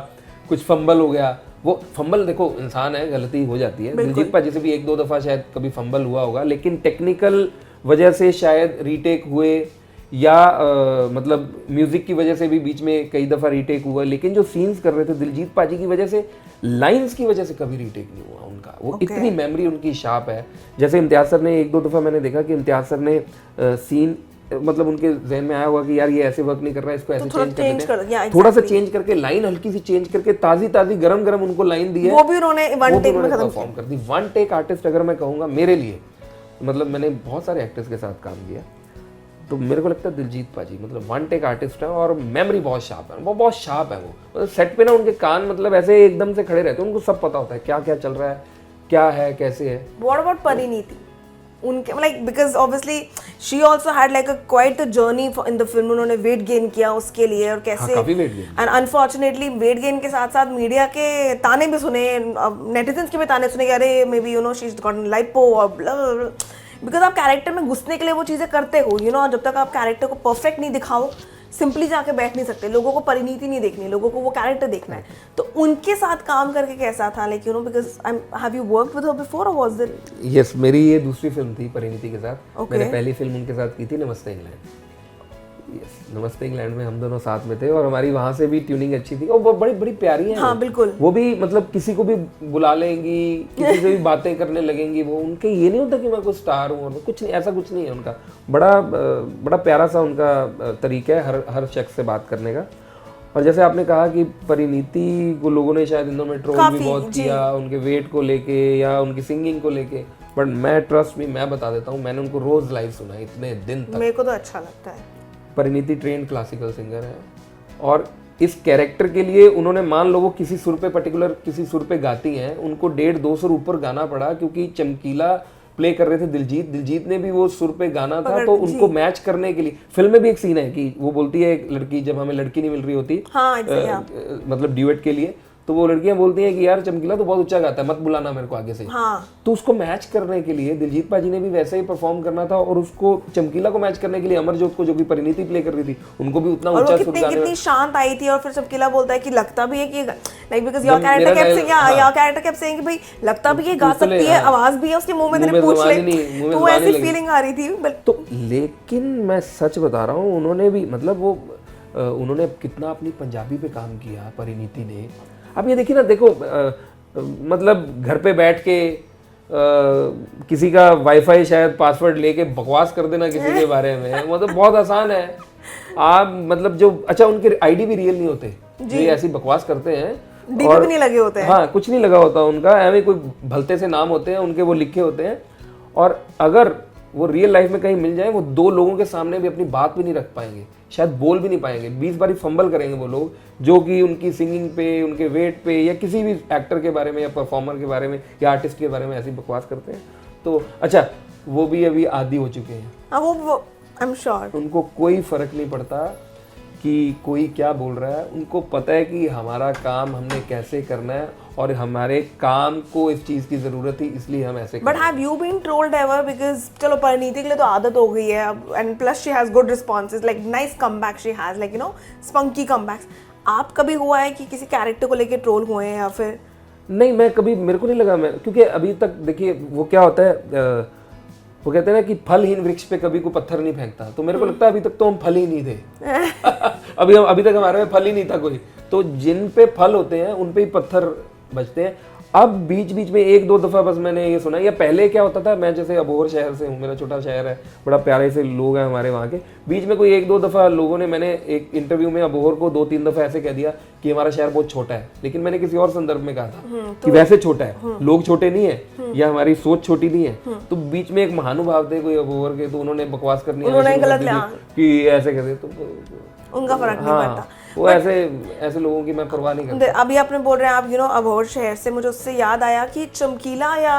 कुछ फंबल हो गया, वो फंबल देखो इंसान है, गलती हो जाती है, दिलजीत पाजी से भी एक दो दफ़ा शायद कभी फंबल हुआ होगा, लेकिन टेक्निकल वजह से शायद रीटेक हुए या मतलब म्यूज़िक की वजह से भी बीच में कई दफ़ा रीटेक हुआ, लेकिन जो सीन्स कर रहे थे दिलजीत पाजी की वजह से, लाइंस की वजह से कभी रीटेक नहीं हुआ उनका। वो इतनी मेमोरी उनकी शार्प है। जैसे इम्तियाज़ सर ने एक दो दफ़ा मैंने देखा कि इम्तियाज़ सर ने सीन मतलब उनके जहन में आया हुआ कि यार ये ऐसे वर्क नहीं कर रहा है, इसको ऐसे चेंज कर देते हैं, थोड़ा सा चेंज करके लाइन हल्की सी चेंज करके ताज़ी ताज़ी गरम गरम उनको लाइन दी है, वो भी उन्होंने वन टेक में परफॉर्म कर दी। वन टेक आर्टिस्ट अगर मैं कहूँगा मेरे लिए, मतलब मैंने बहुत सारे एक्टर्स के साथ काम किया, तो मेरे को लगता है दिलजीत पाजी मतलब वन टेक आर्टिस्ट है, और मेमोरी बहुत शार्प है, वो बहुत शार्प है। वो मतलब सेट पे ना उनके कान मतलब ऐसे एकदम से खड़े रहते हैं, उनको सब पता होता है क्या क्या चल रहा है, क्या है कैसे है। What about Parineeti? उनके like because obviously she also had like a quite a journey in the film, उन्होंने वेट गेन किया उसके लिए, और कैसे एंड अनफॉर्चुनेटली वेट गेन के साथ साथ मीडिया के ताने भी सुने, नेटिजन्स के भी ताने सुने कि अरे may be you know she is gotten lipo और बिकॉज आप कैरेक्टर में घुसने के लिए वो चीज़ें करते हो, यू नो, जब तक आप कैरेक्टर को परफेक्ट नहीं दिखाओ सिंपली जाके बैठ नहीं सकते, लोगों को परिणीति नहीं देखनी, लोगों को वो कैरेक्टर देखना है। तो उनके साथ काम करके कैसा था, like you no, because have you worked with her before और वाज देयर? यस, मेरी ये दूसरी फिल्म थी परिणीति के साथ। मैंने पहली फिल्म उनके साथ की थी नमस्ते इंग्लैंड। यस, नमस्ते इंग्लैंड में हम दोनों साथ में थे, और हमारी वहाँ से भी ट्यूनिंग अच्छी थी, और बड़ी बड़ी प्यारी है। हाँ बिल्कुल। वो भी मतलब किसी को भी बुला लेंगी, किसी से भी बातें करने लगेंगी, वो उनके ये नहीं होता कि मैं कोई स्टार हूँ, और कुछ नहीं, ऐसा कुछ नहीं है उनका। बड़ा प्यारा सा उनका तरीका है हर शख्स से बात करने का। और जैसे आपने कहा कि परिणीति को लोगों ने शायद इंदौर में ट्रोल भी बहुत किया उनके वेट को लेके या उनकी सिंगिंग को लेके, बट मैं ट्रस्ट मी, मैं बता देता हूँ, मैंने उनको रोज लाइव सुना इतने दिन तक। मेरे को तो अच्छा लगता है। परिणीति ट्रेंड क्लासिकल सिंगर है, और इस कैरेक्टर के लिए उन्होंने, मान लो वो किसी सुर पे पर्टिकुलर किसी सुर पे गाती हैं, उनको 150-2 सुर ऊपर गाना पड़ा, क्योंकि चमकीला प्ले कर रहे थे दिलजीत ने भी वो सुर पे गाना था, तो उनको मैच करने के लिए फिल्म में भी एक सीन है कि वो बोलती है एक लड़की, जब हमें लड़की नहीं मिल रही होती, हाँ, मतलब ड्यूएट के लिए, तो वो लड़कियां बोलती हैं कि यार चमकीला तो बहुत ऊंचा गाता है, मत बुलाना मेरे को आगे से। हाँ। तो उसको मैच करने के लिए दिलजीत पाजी ने भी वैसे ही परफॉर्म करना था, और उसको चमकीला को मैच करने के लिए अमरजोत को, जो कि परिणीति प्ले कर रही थी, उनको भी उतना ऊंचा सुर गाने। कितनी शांत आई थी, और फिर चमकीला बोलता है कि लगता भी है कि like because your character kept saying कि भाई लगता भी ये गा सकती है, आवाज भी है उसके मुंह में, तेरे पूछ ले, तो ऐसी फीलिंग आ रही थी। तो लेकिन मैं सच बता रहा हूँ, उन्होंने भी मतलब वो उन्होंने कितना अपनी पंजाबी पे काम किया परिणीति ने। अब ये देखिए ना, देखो मतलब घर पे बैठ के किसी का वाईफाई शायद पासवर्ड लेके बकवास कर देना किसी के बारे में, मतलब बहुत आसान है। आप मतलब जो अच्छा उनके आईडी भी रियल नहीं होते, ये ऐसी बकवास करते हैं, और भी नहीं लगे होते हैं। हाँ, कुछ नहीं लगा होता उनका, ऐसे कोई भलते से नाम होते हैं उनके, वो लिखे होते हैं, और अगर वो रियल लाइफ में कहीं मिल जाए, वो 2 लोगों के सामने भी अपनी बात भी नहीं रख पाएंगे, शायद बोल भी नहीं पाएंगे, 20 बारी फंबल करेंगे वो लोग, जो कि उनकी सिंगिंग पे, उनके वेट पे, या किसी भी एक्टर के बारे में या परफॉर्मर के बारे में या आर्टिस्ट के बारे में ऐसी बकवास करते हैं। तो अच्छा, वो भी अभी आदी हो चुके हैं। वो आई एम श्योर उनको कोई फर्क नहीं पड़ता कि कोई क्या बोल रहा है, उनको पता है कि हमारा काम हमने कैसे करना है और हमारे काम को इस चीज़ की ज़रूरत थी, इसलिए हम ऐसे but have you been trolled ever? Because चलो परिणीति के लिए तो आदत हो गई है अब, and plus she has good responses, like nice comeback she has, like you know spunky comebacks. आप कभी हुआ है कि किसी कैरेक्टर को लेके ट्रोल हुए हैं या फिर? नहीं, मैं कभी, मेरे को नहीं लगा, मैं क्योंकि अभी तक देखिए वो क्या होता है, वो कहते हैं ना कि फलहीन वृक्ष पे कभी कोई पत्थर नहीं फेंकता, तो मेरे को लगता है अभी तक तो हम फल ही नहीं थे। अभी तक हमारे में फल ही नहीं था कोई, तो जिन पे फल होते हैं उन पे ही पत्थर बचते हैं। अब बीच बीच में एक दो दफ़ा बस मैंने ये सुना, या पहले क्या होता था, मैं जैसे अबोहर शहर से हूँ, मेरा छोटा शहर है, बड़ा प्यारे से लोग हैं हमारे वहाँ के, बीच में कोई एक दो दफ़ा लोगों ने, मैंने एक इंटरव्यू में अबोहर को 2-3 दफ़ा ऐसे कह दिया कि हमारा शहर बहुत छोटा है, लेकिन मैंने किसी और संदर्भ में कहा था कि वैसे छोटा है, लोग छोटे नहीं है या हमारी सोच छोटी नहीं है। तो बीच में एक महानुभाव थे कोई अबोहर के, तो उन्होंने बकवास करनी कि ऐसे कहते, तो उनका फर्क नहीं पड़ता। वो ऐसे लोगों की मैं परवाह नहीं करता। अभी आपने बोल रहे हैं आप अबोहर शहर से, मुझे उससे याद आया कि चमकीला या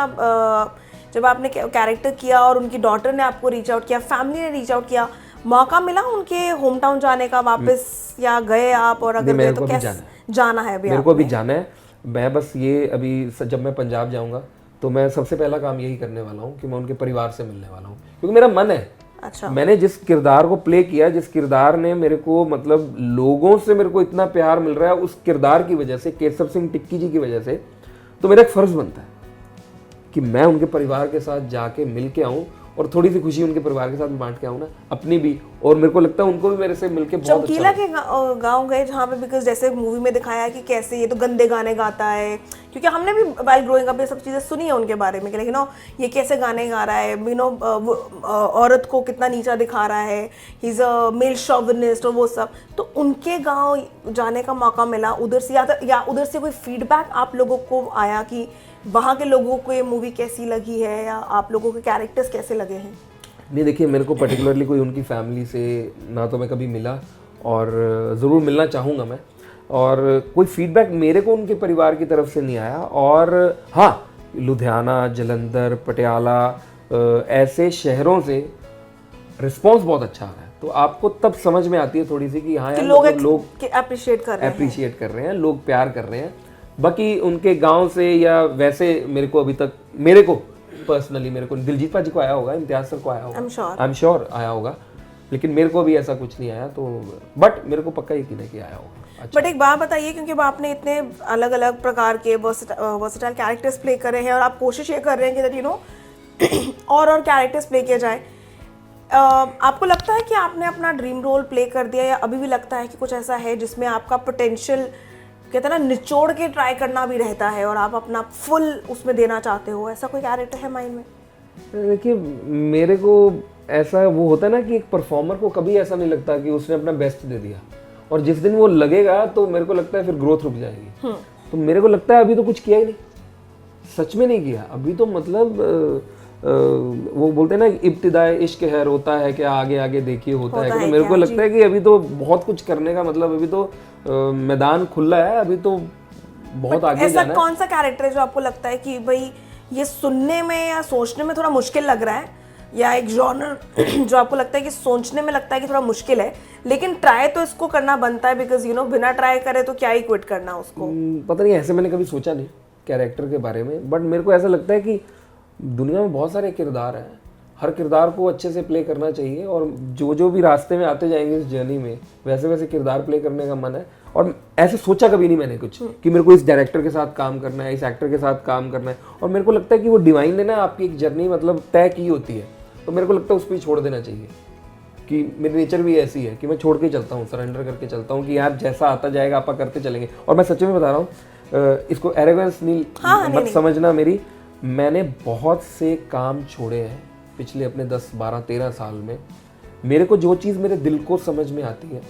जब आपने कैरेक्टर किया और उनकी डॉटर ने आपको रीच आउट किया, फैमिली ने रीच आउट किया, मौका मिला उनके होम टाउन जाने का वापस, या गए आप? और अगर गए तो कैसे जाना है? अभी मेरे को अभी जाना है। मैं बस ये अभी जब मैं पंजाब जाऊंगा तो मैं सबसे पहला काम यही करने वाला हूँ कि मैं उनके परिवार से मिलने वाला हूँ, क्योंकि मेरा मन है। अच्छा। मैंने जिस किरदार को प्ले किया, जिस किरदार ने मेरे को, मतलब लोगों से मेरे को इतना प्यार मिल रहा है उस किरदार की वजह से, केसर सिंह टिक्की जी की वजह से, तो मेरा एक फर्ज बनता है कि मैं उनके परिवार के साथ जाके मिल के आऊँ और थोड़ी सी खुशी उनके परिवार के साथ भी बांट के आऊँ ना, अपनी भी, और मेरे को लगता है उनको भी मेरे से मिलके बहुत अच्छा। चमकीला के गाँव गए जहाँ पे, बिकॉज जैसे मूवी में दिखाया है कि कैसे ये तो गंदे गाने गाता है, क्योंकि हमने भी वाइल ग्रोइंग अप ये सब चीज़ें सुनी है उनके बारे में कि लेकिन ये कैसे गाने गा रहा है, औरत को कितना नीचा दिखा रहा है, he is a male chauvinist और वो सब। तो उनके गाँव जाने का मौका मिला उधर से, या उधर से कोई फीडबैक आप लोगों को आया कि वहाँ के लोगों को ये मूवी कैसी लगी है, या आप लोगों के कैरेक्टर्स कैसे लगे हैं? नहीं, देखिए मेरे को पर्टिकुलरली कोई उनकी फैमिली से ना तो मैं कभी मिला, और ज़रूर मिलना चाहूँगा मैं, और कोई फीडबैक मेरे को उनके परिवार की तरफ से नहीं आया। और हाँ, लुधियाना, जलंधर, पटियाला ऐसे शहरों से रिस्पॉन्स बहुत अच्छा आ रहा है, तो आपको तब समझ में आती है थोड़ी सी कि हाँ यार, लोग अप्रिशिएट कर रहे हैं, लोग प्यार कर रहे हैं। बाकी उनके गांव से या वैसे मेरे को अभी तक, मेरे को पर्सनली, मेरे को दिलजीत पाजी को आया होगा, इम्तियाज सर को आया होगा, आई एम श्योर आया होगा, लेकिन मेरे को भी ऐसा कुछ नहीं आया, तो बट मेरे को पक्का यकीन है कि आया होगा। बट एक बात बताइए, क्योंकि आपने इतने अलग अलग प्रकार के वर्सेटाइल कैरेक्टर्स प्ले कर रहे हैं और आप कोशिश ये कर रहे हैं कि और कैरेक्टर्स प्ले किया जाए, आपको लगता है कि आपने अपना ड्रीम रोल प्ले कर दिया, या अभी भी लगता है कि कुछ ऐसा है जिसमें आपका पोटेंशियल, कहते हैं ना, निचोड़ के ट्राई करना भी रहता है और आप अपना फुल उसमें देना चाहते हो? ऐसा कोई कैरेक्टर है माइंड में? देखिए मेरे को ऐसा वो होता है ना कि एक परफॉर्मर को कभी ऐसा नहीं लगता कि उसने अपना बेस्ट दे दिया, और जिस दिन वो लगेगा तो मेरे को लगता है फिर ग्रोथ रुक जाएगी। तो मेरे को लगता है अभी तो कुछ किया ही नहीं, सच में नहीं किया अभी तो, मतलब वो बोलते हैं ना, इब्तिदाए इश्क है रोता है कि आगे आगे देखिए होता है। तो मेरे को लगता है कि अभी तो बहुत कुछ करने का, मतलब अभी तो मैदान खुला है, अभी तो बहुत आगे जाना है। ऐसा कौन सा कैरेक्टर है जो आपको लगता है कि भाई ये सुनने में या सोचने में थोड़ा मुश्किल लग रहा है, या एक जॉनर जो आपको लगता है कि सोचने में लगता है कि थोड़ा मुश्किल है, लेकिन ट्राई तो इसको करना बनता है, बिकॉज बिना ट्राई करे तो क्या ही क्विट करना उसको? पता नहीं, ऐसे मैंने कभी सोचा नहीं कैरेक्टर के बारे में, बट मेरे को ऐसा लगता है कि दुनिया में बहुत सारे किरदार हैं, हर किरदार को अच्छे से प्ले करना चाहिए, और जो भी रास्ते में आते जाएंगे इस जर्नी में, वैसे वैसे किरदार प्ले करने का मन है। और ऐसे सोचा कभी नहीं मैंने कुछ कि मेरे को इस डायरेक्टर के साथ काम करना है, इस एक्टर के साथ काम करना है, और मेरे को लगता है कि वो डिवाइन ने ना आपकी एक जर्नी मतलब तय की होती है, तो मेरे को लगता है उस पर छोड़ देना चाहिए, कि मेरी नेचर भी ऐसी है कि मैं छोड़ के चलता हूँ, सरेंडर करके चलता हूँ कि यार जैसा आता जाएगा आप करते चलेंगे। और मैं सच में बता रहा हूँ, इसको एरोगेंस मत समझना मेरी, मैंने बहुत से काम छोड़े हैं पिछले अपने 10, 12, 13 साल में। मेरे को जो चीज़ मेरे दिल को समझ में आती है,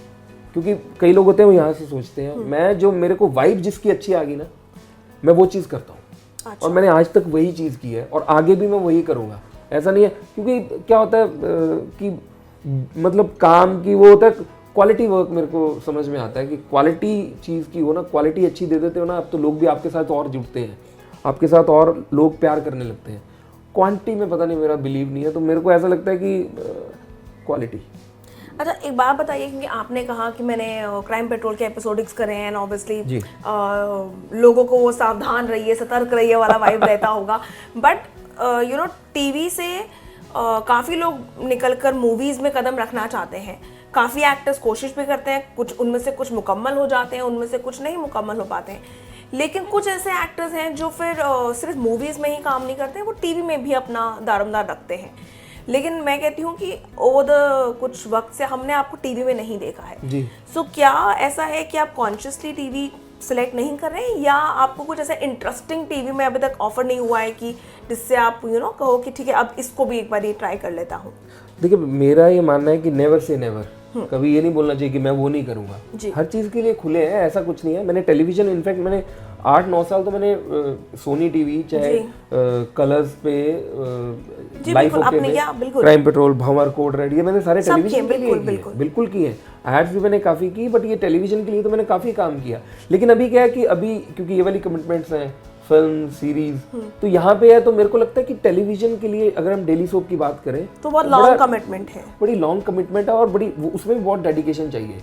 क्योंकि कई लोग होते हैं वो यहाँ से सोचते हैं, मैं जो मेरे को वाइब जिसकी अच्छी आ गई ना, मैं वो चीज़ करता हूँ। अच्छा। और मैंने आज तक वही चीज़ की है और आगे भी मैं वही करूँगा, ऐसा नहीं है। क्योंकि क्या होता है कि मतलब काम की वो होता है क्वालिटी वर्क, मेरे को समझ में आता है कि क्वालिटी चीज़ की हो ना, क्वालिटी अच्छी दे देते हो ना, अब तो लोग भी आपके साथ और जुड़ते हैं, आपके साथ और लोग प्यार करने लगते हैं। क्वांटिटी में पता नहीं, मेरा बिलीव नहीं है, तो मेरे को ऐसा लगता है कि क्वालिटी। अच्छा एक बात बताइए, क्योंकि आपने कहा कि मैंने क्राइम पेट्रोल के एपिसोडिक्स करे हैं, ऑब्वियसली लोगों को वो सावधान रहिए, सतर्क रहिए वाला वाइब रहता होगा, बट यू नो टीवी से काफ़ी लोग निकलकर मूवीज़ में कदम रखना चाहते हैं, काफ़ी एक्टर्स कोशिश भी करते हैं, कुछ उनमें से कुछ मुकम्मल हो जाते हैं, उनमें से कुछ नहीं मुकम्मल हो पाते हैं, लेकिन कुछ ऐसे एक्टर्स हैं जो फिर सिर्फ मूवीज़ में ही काम नहीं करते हैं, वो टीवी में भी अपना दारोमदार रखते हैं। लेकिन मैं कहती हूँ कि ओवर द कुछ वक्त से हमने आपको टीवी में नहीं देखा है जी। सो क्या ऐसा है कि आप कॉन्शियसली टीवी सिलेक्ट नहीं कर रहे हैं, या आपको कुछ ऐसा इंटरेस्टिंग टीवी में अभी तक ऑफर नहीं हुआ है कि जिससे आप कहो कि ठीक है अब इसको भी एक बार ये ट्राई कर लेता हूँ? देखिए मेरा ये मानना है कि नेवर से नेवर, कभी ये नहीं बोलना चाहिए कि मैं वो नहीं करूँगा। हर चीज़ के लिए खुले हैं, ऐसा कुछ नहीं है। मैंने टेलीविजन, इनफैक्ट मैंने 8-9 साल तो मैंने सोनी टीवी, चाहे कलर्स पे, लाइफ ओके पे, क्राइम पेट्रोल, भंवर, कोड रेड, ये मैंने सारे टेलीविजन के लिए बिल्कुल किए हैं। एड्स भी मैंने काफ़ी की, बट ये टेलीविजन के लिए तो मैंने काफ़ी काम किया। लेकिन अभी क्या है कि अभी क्योंकि ये वाली कमिटमेंट्स हैं, फिल्म सीरीज, तो यहाँ पे है, तो मेरे को लगता है कि टेलीविजन के लिए अगर हम डेली सोप की बात करें तो बहुत लॉन्ग कमिटमेंट है, बड़ी लॉन्ग कमिटमेंट है, और बड़ी उसमें भी बहुत डेडिकेशन चाहिए।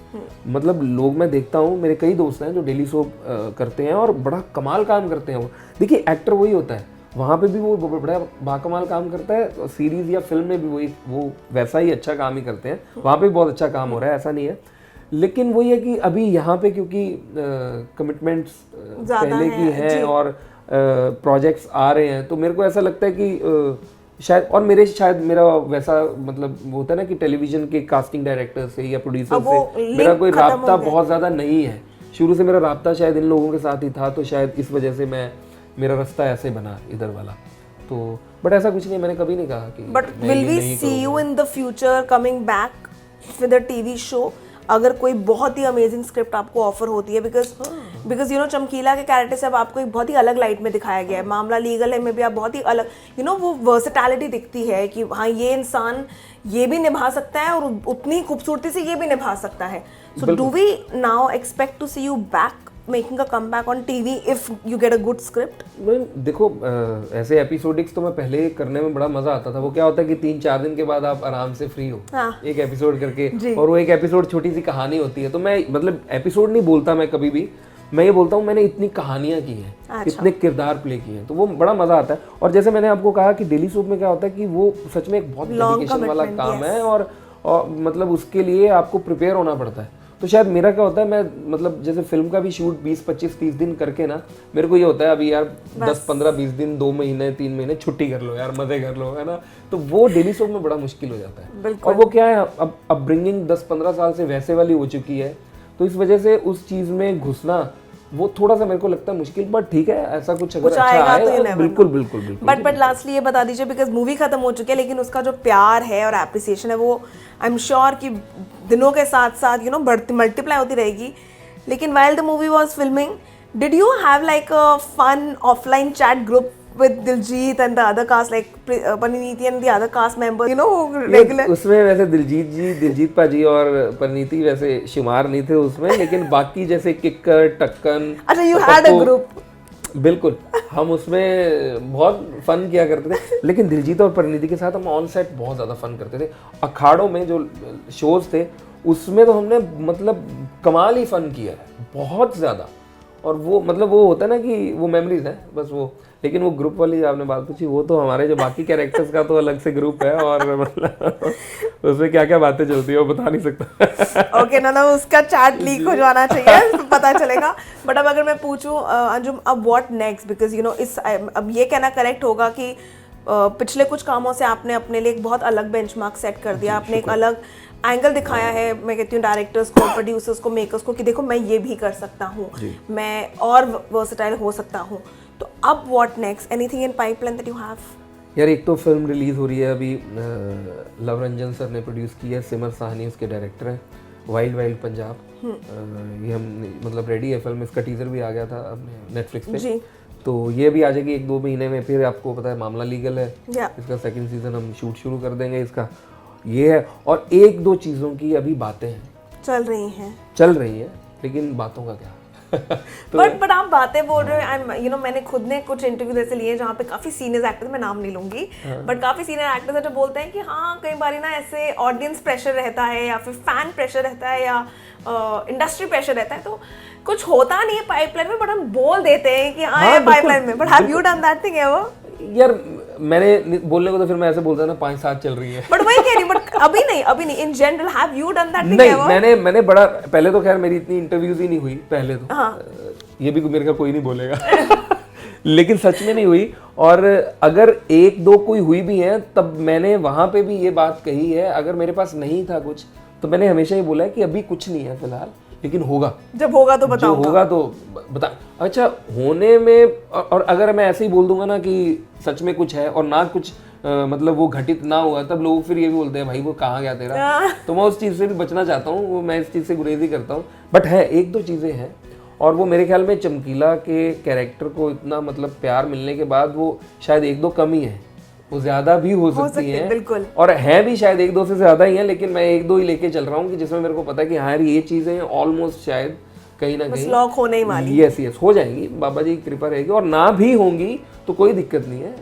मतलब लोग, मैं देखता हूँ, मेरे कई दोस्त हैं जो डेली सोप करते हैं और बड़ा कमाल काम करते हैं। वो देखिए एक्टर वही होता है, वहाँ पे भी वो बड़ा बाकमाल काम करता है, सीरीज या फिल्म में भी वो वैसा ही अच्छा काम ही करते हैं। वहाँ पे भी बहुत अच्छा काम हो रहा है, ऐसा नहीं है। लेकिन वही है कि अभी यहाँ पे क्योंकि कमिटमेंट्स पहले की हैं और प्रोजेक्ट्स आ रहे हैं, तो मेरे को ऐसा लगता है कि शायद मेरा वैसा मतलब वो होता है ना कि टेलीविजन के कास्टिंग डायरेक्टर से या प्रोड्यूसर से मेरा कोई राब्ता बहुत ज़्यादा नहीं है। शुरू से मेरा राब्ता शायद इन लोगों के साथ ही था, तो शायद इस वजह से मेरा रास्ता ऐसे बना इधर वाला। तो बट ऐसा कुछ नहीं, मैंने कभी नहीं कहा कि but will we see you in the future coming back with a TV show, अगर कोई बहुत ही अमेजिंग स्क्रिप्ट आपको ऑफर होती है? बिकॉज चमकीला के कैरेक्टर से अब आपको एक बहुत ही अलग लाइट में दिखाया गया है। मामला लीगल है में भी आप बहुत ही अलग वो वर्सेटैलिटी दिखती है कि हाँ ये इंसान ये भी निभा सकता है और उतनी खूबसूरती से ये भी निभा सकता है। So do we now expect to see you back making a comeback on TV if you get a good script? देखो ऐसे एपिसोडिक्स तो मैं पहले करने में बड़ा मजा आता था। वो क्या होता है कि 3-4 दिन के बाद आप आराम से फ्री हो, एक एपिसोड करके, और वो एक एपिसोड छोटी सी कहानी होती है। तो मैं मतलब एपिसोड नहीं बोलता मैं कभी भी, मैं ये बोलता हूँ मैंने इतनी कहानियां की हैं, इतने किरदार प्ले किए हैं, तो वो बड़ा मजा आता है। और जैसे मैंने आपको कहा कि डेली सोप में क्या होता है कि वो सच में एक बहुत डेडिकेशन वाला काम है, और मतलब उसके लिए आपको प्रिपेयर होना पड़ता है। तो शायद मेरा क्या होता है, मैं मतलब जैसे फिल्म का भी शूट 20-25-30 दिन करके ना, मेरे को ये होता है अभी यार 10-15-20 दिन, 2 महीने 3 महीने छुट्टी कर लो यार, मजे कर लो, है ना। तो वो डेली सोप में बड़ा मुश्किल हो जाता है। और वो क्या है, अब अपब्रिंगिंग 10-15 साल से वैसे वाली हो चुकी है, तो इस वजह से उस चीज में घुसना वो थोड़ा सा मेरे को लगता है मुश्किल। बट ठीक है, ऐसा कुछ अगर अच्छा आएगा तो बिल्कुल। बट लास्टली ये बता दीजिए, बिकॉज मूवी खत्म हो चुकी है, लेकिन उसका जो प्यार है और एप्रिसिएशन है वो आई एम श्योर कि दिनों के साथ साथ बढ़ती मल्टीप्लाई होती रहेगी। लेकिन while the movie was filming, did you have like a fun offline chat group with Diljit and the other cast, like Parineeti and the other cast members, regular? उसमें वैसे दिलजीत पाजी और परिणीति वैसे शुमार नहीं थे उसमें, लेकिन बाकी जैसे किक्कर, टक्कन, अच्छा you had a grouप? बिल्कुल, हम उसमें बहुत फन किया करते थे। लेकिन दिलजीत और परिणीति के साथ हम ऑन सेट बहुत ज़्यादा फन करते थे। अखाड़ों में जो शोज थे उसमें तो हमने मतलब कमाल ही फन किया है, बहुत ज़्यादा। और वो मतलब वो होता है ना कि वो मेमोरीज है बस वो। लेकिन वो ग्रुप वाली आपने बात पूछी, वो तो हमारे जो बाकी कैरेक्टर्स का तो अलग से ग्रुप है, और मतलब उसमें क्या क्या बातें चलती है वो बता नहीं सकता। ओके ना, उसका चैट लीक हो जाना चाहिए, पता चलेगा। बट अब अगर मैं पूछूं अंजुम, अब व्हाट नेक्स्ट? बिकॉज इस अब ये कहना करेक्ट होगा कि पिछले कुछ कामों से आपने अपने लिए एक बहुत अलग बेंचमार्क सेट कर दिया, आपने एक अलग एंगल दिखाया है, मैं कहती हूँ डायरेक्टर्स को, प्रोड्यूसर्स को, मेकर्स को, कि देखो मैं ये भी कर सकता हूँ, मैं और वर्सेटाइल हो सकता हूँ। तो अब what next? Anything in pipeline that you have? यार एक तो फिल्म रिलीज हो रही है अभी, लव रंजन सर ने प्रोड्यूस की है, सिमर साहनी उसके डायरेक्टर हैं, वाइल्ड पंजाब। ये हम मतलब रेडी है फिल्म, इसका टीजर भी आ गया था अपने नेटफ्लिक्स पे, तो ये भी आ जाएगी 1-2 महीने में। फिर आपको पता है मामला लीगल है, इसका सेकंड सीजन हम शूट शुरू कर देंगे इसका, ये है। और 1-2 चीज़ों की अभी बातें हैं, चल रही हैं, लेकिन बातों का क्या बट आप बातें बोल रहे हो, यू नो मैंने खुद ने कुछ इंटरव्यू ऐसे लिए जहाँ पे काफी सीनियर एक्टर्स, मैं नाम नहीं लूंगी, बट काफी सीनियर एक्टर्स है जो बोलते हैं कि हाँ कई बार ना ऐसे ऑडियंस प्रेशर रहता है या फिर फैन प्रेशर रहता है या इंडस्ट्री प्रेशर रहता है, तो कुछ होता नहीं है पाइपलाइन में, बट हम बोल देते हैं कि हाँ है पाइपलाइन में, but have you done that thing ever? यार मैंने बोलने को तो फिर मैं ऐसे बोलता ना 5-7 चल रही है, बट वही कह रही हूँ, बट अभी नहीं in general have you done that thing नहीं एवर? मैंने बड़ा पहले तो खैर मेरी इतनी इंटरव्यूज ही नहीं हुई पहले तो, हाँ। ये भी मेरे का कोई नहीं बोलेगा लेकिन सच में नहीं हुई, और अगर 1-2 कोई हुई भी है तब मैंने वहां पे भी ये बात कही है, अगर मेरे पास नहीं था कुछ तो मैंने हमेशा ही बोला है कि अभी कुछ नहीं है फिलहाल, लेकिन होगा, जब होगा तो जो बताऊंगा। होगा तो बता। अच्छा होने में, और अगर मैं ऐसे ही बोल दूंगा ना कि सच में कुछ है और ना कुछ मतलब वो घटित ना हुआ, तब लोग फिर ये भी बोलते हैं भाई वो कहाँ गया तेरा, तो मैं उस चीज़ से भी बचना चाहता हूँ, वो मैं इस चीज़ से गुरेज ही करता हूँ। बट है 1-2 चीज़ें हैं, और वो मेरे ख्याल में चमकीला के कैरेक्टर को इतना मतलब प्यार मिलने के बाद वो शायद 1-2 कम ही है, वो ज्यादा भी हो सकती हैं, बिल्कुल, और हैं भी शायद 1-2 से ज्यादा ही हैं, लेकिन मैं 1-2 ही लेके चल रहा हूँ कि जिसमें मेरे को पता है कि हाँ यार ये चीजें ऑलमोस्ट शायद कहीं ना कहीं लॉक होने ही वाली। यस हो जाएंगी, बाबा जी की कृपा रहेगी, और ना भी होंगी तो कोई दिक्कत नहीं है,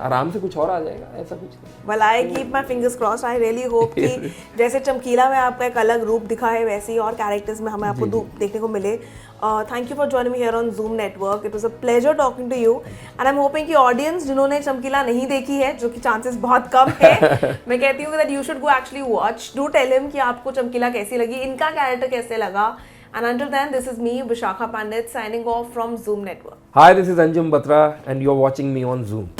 आराम से कुछ और आ जाएगा, ऐसा कुछ नहीं। Well, I keep my fingers crossed. I really hope कि जैसे चमकीला में आपका एक अलग रूप दिखा है, वैसे ही और कैरेक्टर्स में हमें आपको देखने को मिले। Thank you for joining me here on Zoom Network. It was a pleasure talking to you. And I'm hoping कि ऑडियंस जिन्होंने चमकीला नहीं देखी है, जो कि चांसेस बहुत कम है, मैं कहती हूँ that you should go actually watch. Do tell him कि आपको चमकीला कैसी लगी, इनका कैरेक्टर कैसे लगा. And until then, this is me, Vishakha Pandit, signing off from Zoom Network. Hi, this is Anjum Batra and you're watching me on Zoom.